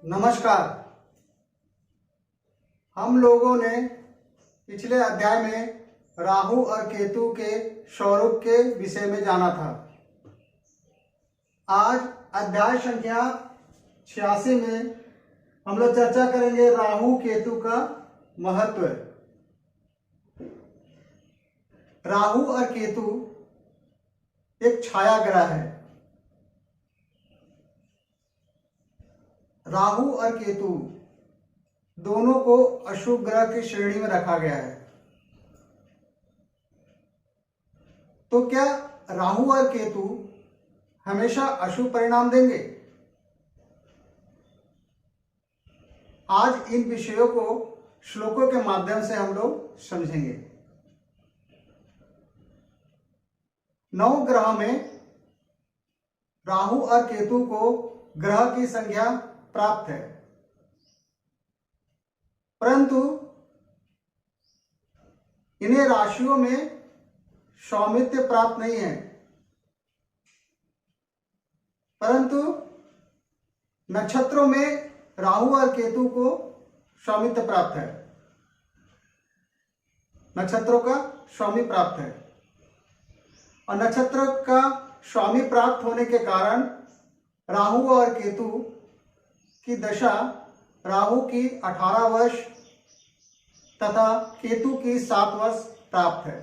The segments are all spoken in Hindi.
नमस्कार। हम लोगों ने पिछले अध्याय में राहु और केतु के स्वरूप के विषय में जाना था। आज अध्याय संख्या 86 में हम लोग चर्चा करेंगे राहु केतु का महत्व। राहु और केतु एक छाया ग्रह है। राहु और केतु दोनों को अशुभ ग्रह की श्रेणी में रखा गया है। तो क्या राहु और केतु हमेशा अशुभ परिणाम देंगे? आज इन विषयों को श्लोकों के माध्यम से हम लोग समझेंगे। 9 ग्रह में राहु और केतु को ग्रह की संख्या प्राप्त है, परंतु इन्हें राशियों में स्वामित्व प्राप्त नहीं है, परंतु नक्षत्रों में राहु और केतु को स्वामित्व प्राप्त है। नक्षत्रों का स्वामी प्राप्त है और नक्षत्र का स्वामी प्राप्त होने के कारण राहु और केतु की दशा राहु की 18 वर्ष तथा केतु की 7 वर्ष प्राप्त है।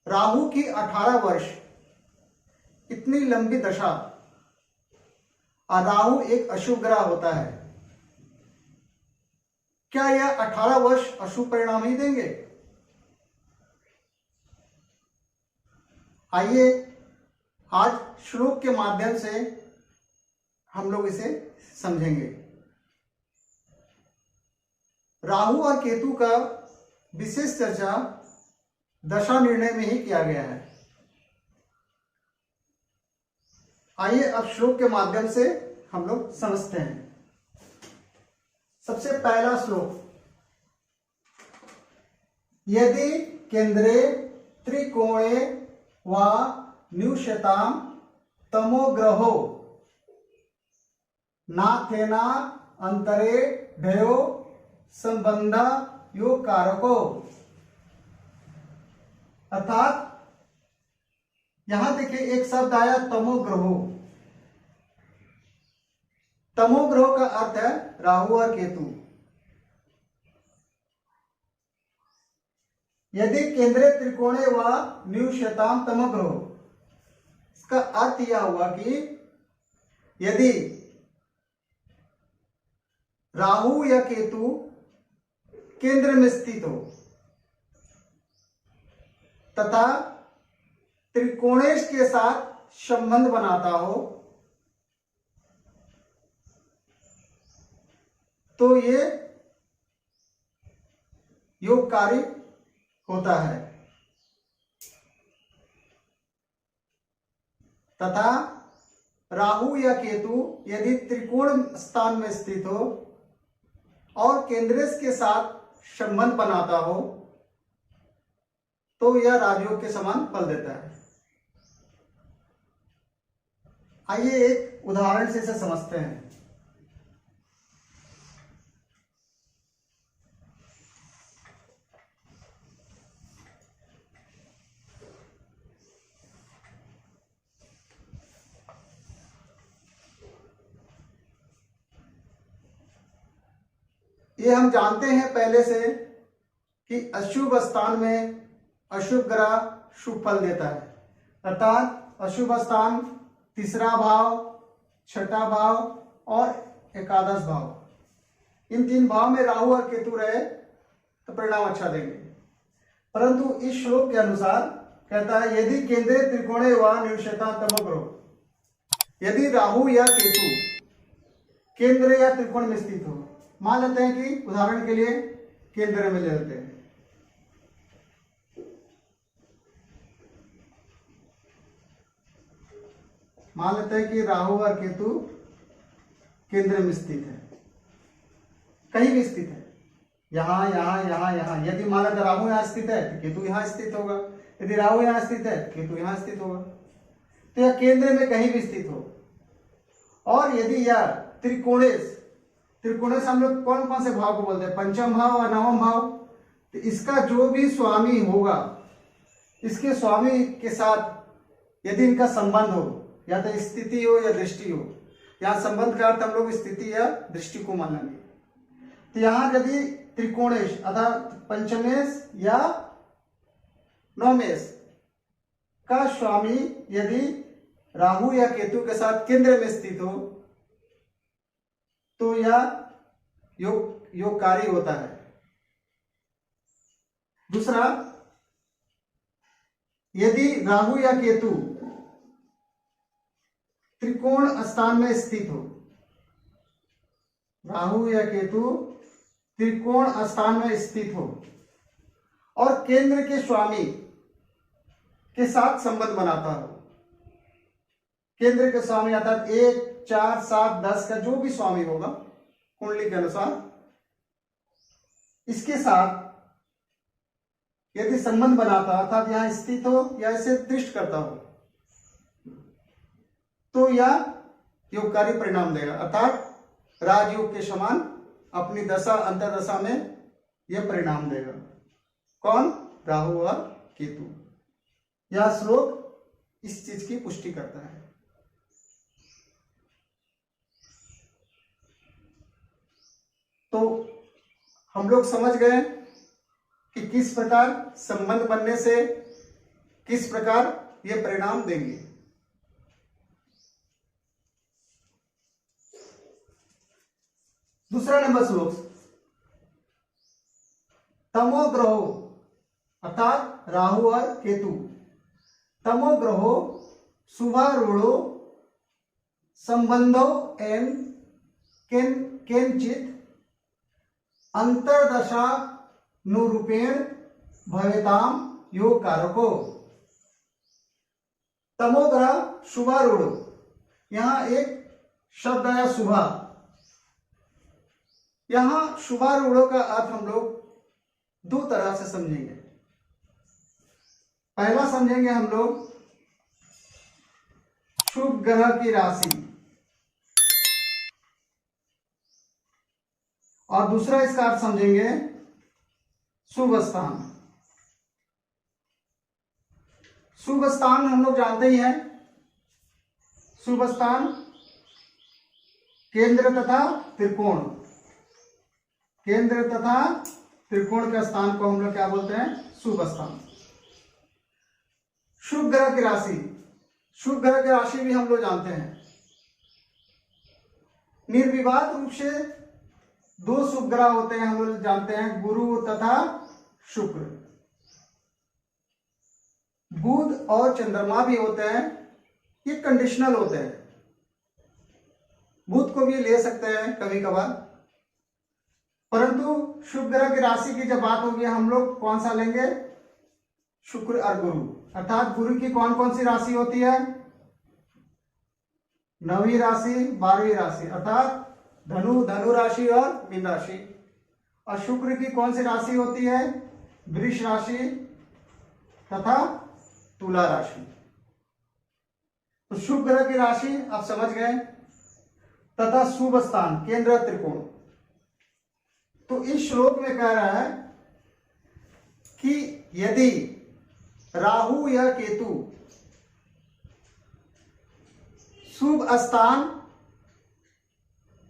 राहु की 18 वर्ष इतनी लंबी दशा और राहु एक अशुभ ग्रह होता है। क्या यह 18 वर्ष अशुभ परिणाम ही देंगे? आइए आज श्लोक के माध्यम से हम लोग इसे समझेंगे। राहु और केतु का विशेष चर्चा दशा निर्णय में ही किया गया है। आइए अब श्लोक के माध्यम से हम लोग समझते हैं। सबसे पहला श्लोक, यदि केंद्रे त्रिकोणे वा न्यूशताम तमो ग्रहो नाथेना अंतरे भयो संबंध योग कारको। अर्थात यहां देखिए एक शब्द आया तमोग्रहो। तमोग्रह का अर्थ है राहु और केतु। यदि केंद्रे त्रिकोणे व न्यूशताम तमोग्रहो, इसका अर्थ यह हुआ कि यदि राहु या केतु केंद्र में स्थित हो तथा त्रिकोणेश के साथ संबंध बनाता हो तो ये योगकारी होता है। तथा राहु या केतु यदि त्रिकोण स्थान में स्थित हो और केंद्रेश के साथ संबंध बनाता हो तो यह राजयोग के समान फल देता है। आइए एक उदाहरण से इसे समझते हैं। ये हम जानते हैं पहले से कि अशुभ स्थान में अशुभ ग्रह शुभ फल देता है। अर्थात अशुभ स्थान 3रा भाव, 6ठा भाव और एकादश भाव। इन 3 भाव में राहु और केतु रहे तो परिणाम अच्छा देंगे। परंतु इस श्लोक के अनुसार कहता है यदि केंद्रीय त्रिकोणे व निविशता तमोग्रह, यदि राहु या केतु केंद्र या त्रिकोण में स्थित हो। मान लेते हैं कि उदाहरण के लिए केंद्र में ले लेते हैं। मान लेते हैं कि राहु और केतु केंद्र में स्थित है, कहीं भी स्थित है, यहां यहां यहां यहां। यदि मान लेते राहु यहां स्थित है तो केतु यहां स्थित होगा। यदि राहु यहां स्थित है केतु यहां स्थित होगा। तो यह केंद्र में कहीं भी स्थित हो और यदि यह त्रिकोणेश, त्रिकोणेश हम लोग कौन कौन से भाव को बोलते हैं, पंचम भाव और नवम भाव, तो इसका जो भी स्वामी होगा, इसके स्वामी के साथ यदि इनका संबंध हो, या तो स्थिति हो या दृष्टि हो, यहाँ संबंध का अर्थ हम लोग स्थिति या दृष्टि को मानेंगे। तो यहाँ यदि त्रिकोणेश अर्थात पंचमेश या नवमेश का स्वामी यदि राहु या केतु के साथ केंद्र में स्थित हो तो यह योगकारी होता है। दूसरा, यदि राहु या केतु त्रिकोण स्थान में स्थित हो, राहु या केतु त्रिकोण स्थान में स्थित हो और केंद्र के स्वामी के साथ संबंध बनाता हो, केंद्र के स्वामी अर्थात 1, 4, 7, 10 का जो भी स्वामी होगा कुंडली के अनुसार, इसके साथ यदि संबंध बनाता अर्थात यहां स्थित हो या इसे दृष्ट करता हो तो यह योगकारी परिणाम देगा, अर्थात राजयोग के समान अपनी दशा अंतर्दशा में यह परिणाम देगा। कौन? राहु और केतु। यह श्लोक इस चीज की पुष्टि करता है। तो हम लोग समझ गए कि किस प्रकार संबंध बनने से किस प्रकार ये परिणाम देंगे। दूसरा नंबर श्लोक, तमो ग्रहो अर्थात राहु और केतु, तमो ग्रहो शुभारूढ़ो संबंधो एवं केनचित अंतर्दशा नुरूपेण भवेताम योग कारको। तमोग्रह शुभारूढ़, यहां एक शब्द आया शुभा, यहां शुभारूढ़ का अर्थ हम लोग दो तरह से समझेंगे। पहला समझेंगे हम लोग शुभ ग्रह की राशि और दूसरा इसका अर्थ समझेंगे शुभ स्थान। शुभ स्थान हम लोग जानते ही हैं, शुभ स्थान केंद्र तथा त्रिकोण, केंद्र तथा त्रिकोण के स्थान को हम लोग क्या बोलते हैं? शुभ स्थान। शुभ ग्रह की राशि, शुभ ग्रह की राशि भी हम लोग जानते हैं। निर्विवाद रूप से दो शुभ ग्रह होते हैं, हम लोग जानते हैं, गुरु तथा शुक्र। बुध और चंद्रमा भी होते हैं, ये कंडीशनल होते हैं। बुध को भी ले सकते हैं कभी कभार, परंतु शुभ ग्रह की राशि की जब बात होगी हम लोग कौन सा लेंगे? शुक्र और गुरु। अर्थात गुरु की कौन कौन सी राशि होती है? 9वीं राशि, 12वीं राशि, अर्थात धनु, धनु राशि और मीन राशि। और शुक्र की कौन सी राशि होती है? वृष राशि तथा तुला राशि। तो शुभ ग्रह की राशि आप समझ गए, तथा शुभ स्थान केंद्र त्रिकोण। तो इस श्लोक में कह रहा है कि यदि राहु या केतु शुभ स्थान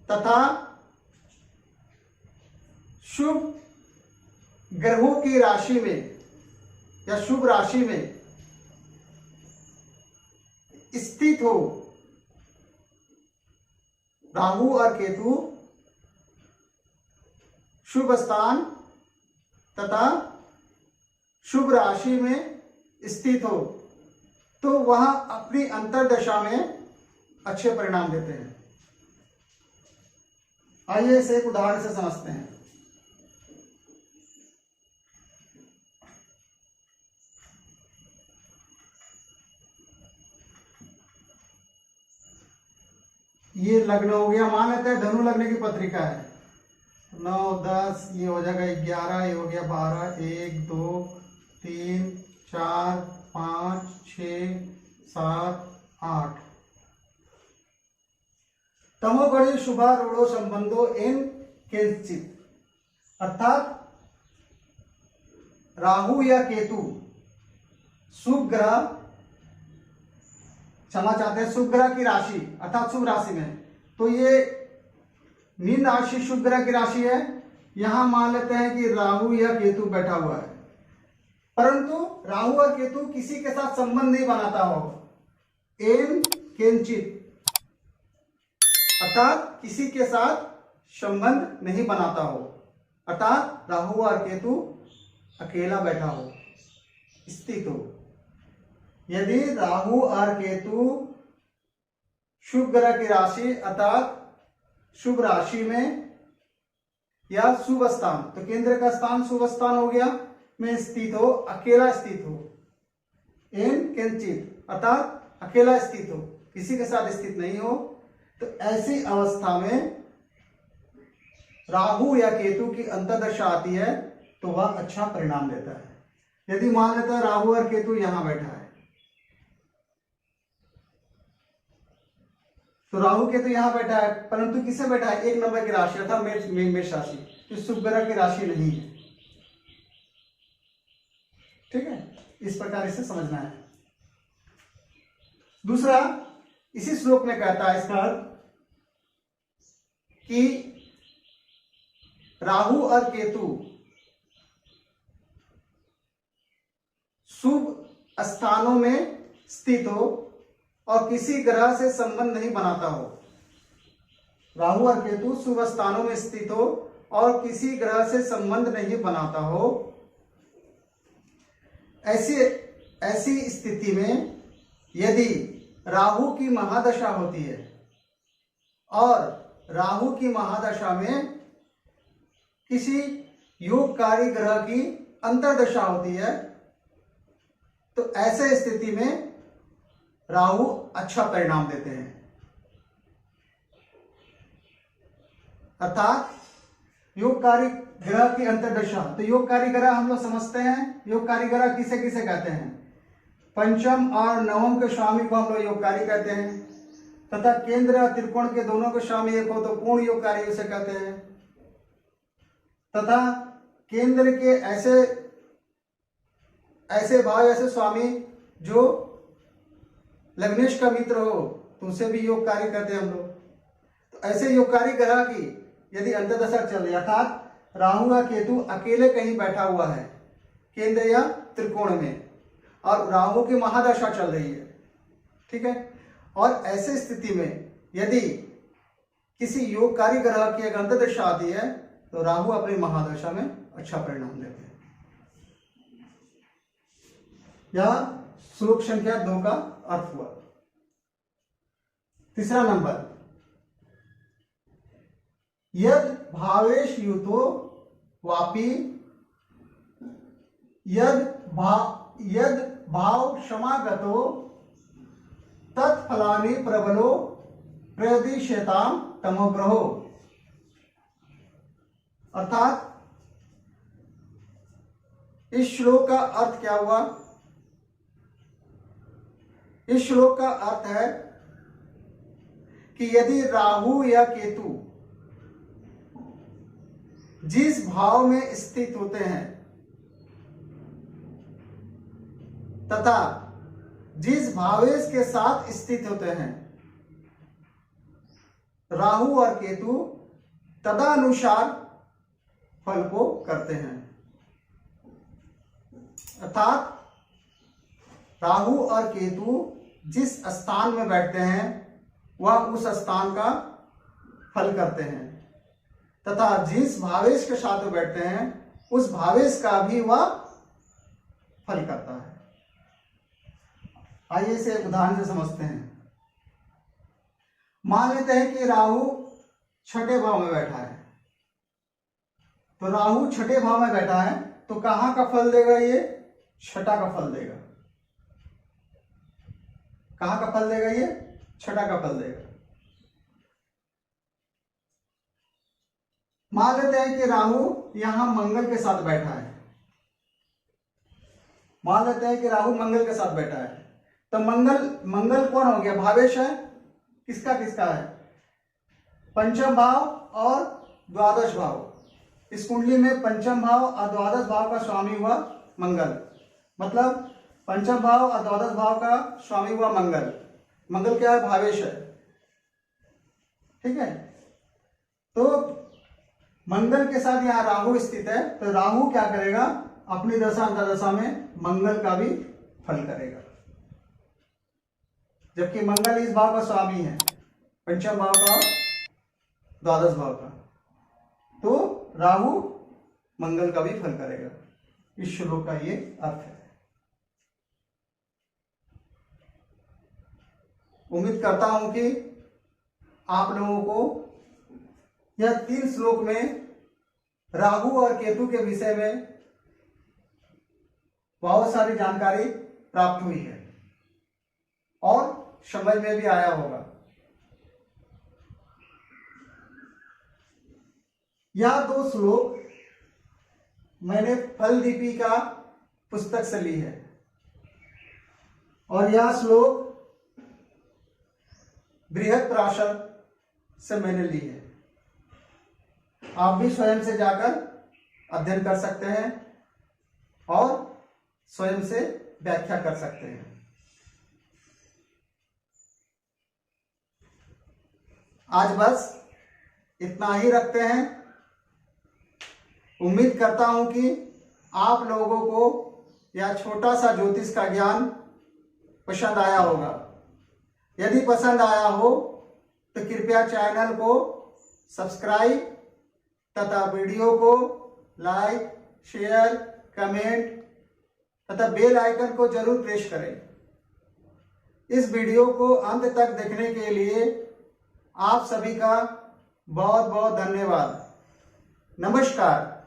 तथा शुभ ग्रहों की राशि में या शुभ राशि में स्थित हो, राहु और केतु शुभ स्थान तथा शुभ राशि में स्थित हो, तो वह अपनी अंतर्दशा में अच्छे परिणाम देते हैं। आइए इसे एक उदाहरण से समझते हैं। ये लग्न हो गया, मान लेते हैं धनु लग्न की पत्रिका है, 9, 10, ये हो जाएगा 11, ये हो गया 12, 1, 2, 3, 4, 5, 6, 7, 8। तमोगुणी शुभारूढ़ो संबंधो एन केंचित, अर्थात राहु या केतु शुभ ग्रह, क्षमा चाहते हैं, शुभ ग्रह की राशि अर्थात शुभ राशि में, तो ये मीन राशि शुभ ग्रह की राशि है। यहां मान लेते हैं कि राहु या केतु बैठा हुआ है, परंतु राहु और केतु किसी के साथ संबंध नहीं बनाता हो, एन केंचित, अर्थात किसी के साथ संबंध नहीं बनाता हो, अर्थात राहु और केतु अकेला बैठा हो, स्थित हो। यदि राहु और केतु शुभ ग्रह की राशि अर्थात शुभ राशि में या शुभ स्थान, तो केंद्र का स्थान शुभ स्थान हो गया, में स्थित हो, अकेला स्थित हो, एन किंचित अर्थात अकेला स्थित हो, किसी के साथ स्थित नहीं हो, तो ऐसी अवस्था में राहु या केतु की अंतर्दशा आती है तो वह अच्छा परिणाम देता है। यदि मान लेते हैं राहु और केतु यहां बैठा है, तो राहु केतु यहां बैठा है, परंतु किसे बैठा है, एक नंबर की राशि अर्थात मेष राशि, तो शुभ ग्रह की राशि नहीं है। ठीक है, इस प्रकार इसे समझना है। दूसरा, इसी श्लोक में कहता है इसका अर्थ कि राहु और केतु शुभ स्थानों में स्थित हो और किसी ग्रह से संबंध नहीं बनाता हो। राहु और केतु शुभ स्थानों में स्थित हो और किसी ग्रह से संबंध नहीं बनाता हो, ऐसी स्थिति में यदि राहु की महादशा होती है और राहु की महादशा में किसी योगकारी ग्रह की अंतर्दशा होती है, तो ऐसे स्थिति में राहु अच्छा परिणाम देते हैं। अर्थात योगकारी ग्रह की अंतर्दशा, तो योगकारी ग्रह हम लोग समझते हैं, योगकारी ग्रह किसे किसे कहते हैं, पंचम और नवम के स्वामी को हम लोग योगकारी कहते हैं, तथा केंद्र और त्रिकोण के दोनों के स्वामी एक हो तो पूर्ण योगकारी उसे कहते हैं, तथा केंद्र के ऐसे भाव ऐसे स्वामी जो लग्नेश का मित्र हो तो उसे भी योगकारी कहते हैं हम लोग। तो ऐसे योगकारी ग्रह की यदि अंतर्दशा चल रही, अर्थात राहु या केतु अकेले कहीं बैठा हुआ है केंद्र या त्रिकोण में और राहु की महादशा चल रही है, ठीक है, और ऐसे स्थिति में यदि किसी योगकारी ग्रह की एक अंतर्दशा आती है तो राहु अपनी महादशा में अच्छा परिणाम देते हैं। यह श्लोक संख्या 2 का अर्थ हुआ। तीसरा नंबर, यद भावेश युतो वापी यद भाव समागतो तत्फलानि प्रबलो प्रदिशेताम तमोग्रहो। अर्थात इस श्लोक का अर्थ क्या हुआ, इस श्लोक का अर्थ है कि यदि राहु या केतु जिस भाव में स्थित होते हैं तथा जिस भावेश के साथ स्थित होते हैं, राहु और केतु तदनुसार फल को करते हैं। अर्थात राहु और केतु जिस स्थान में बैठते हैं वह उस स्थान का फल करते हैं, तथा जिस भावेश के साथ बैठते हैं उस भावेश का भी वह फल करता है। आइए इसे उदाहरण से समझते हैं। मान लेते हैं कि राहु छठे भाव में बैठा है, तो राहु छठे भाव में बैठा है तो कहां का फल देगा, ये छठा का फल देगा। कहां का फल देगा, ये छठा का फल देगा। मान लेते हैं कि राहु यहां मंगल के साथ बैठा है, मान लेते हैं कि राहु मंगल के साथ बैठा है, तो मंगल कौन हो गया, भावेश है, किसका किसका है, पंचम भाव और द्वादश भाव। इस कुंडली में पंचम भाव और द्वादश भाव का स्वामी हुआ मंगल, मतलब पंचम भाव और द्वादश भाव का स्वामी हुआ मंगल। मंगल क्या है? भावेश है। ठीक है, तो मंगल के साथ यहाँ राहु स्थित है, तो राहु क्या करेगा? अपनी दशा अंतर्दशा में मंगल का भी फल करेगा, जबकि मंगल इस भाव का स्वामी है, पंचम भाव का, द्वादश भाव का, तो राहु मंगल का भी फल करेगा। इस श्लोक का ये अर्थ है। उम्मीद करता हूं कि आप लोगों को यह 3 श्लोक में राहु और केतु के विषय में बहुत सारी जानकारी प्राप्त हुई है और समझ में भी आया होगा। यह 2 श्लोक मैंने फल दीपिका पुस्तक से ली है और यह श्लोक बृहद पराशर से मैंने ली है। आप भी स्वयं से जाकर अध्ययन कर सकते हैं और स्वयं से व्याख्या कर सकते हैं। आज बस इतना ही रखते हैं। उम्मीद करता हूं कि आप लोगों को यह छोटा सा ज्योतिष का ज्ञान पसंद आया होगा। यदि पसंद आया हो तो कृपया चैनल को सब्सक्राइब तथा वीडियो को लाइक, शेयर, कमेंट तथा बेल आइकन को जरूर प्रेस करें। इस वीडियो को अंत तक देखने के लिए आप सभी का बहुत बहुत धन्यवाद। नमस्कार।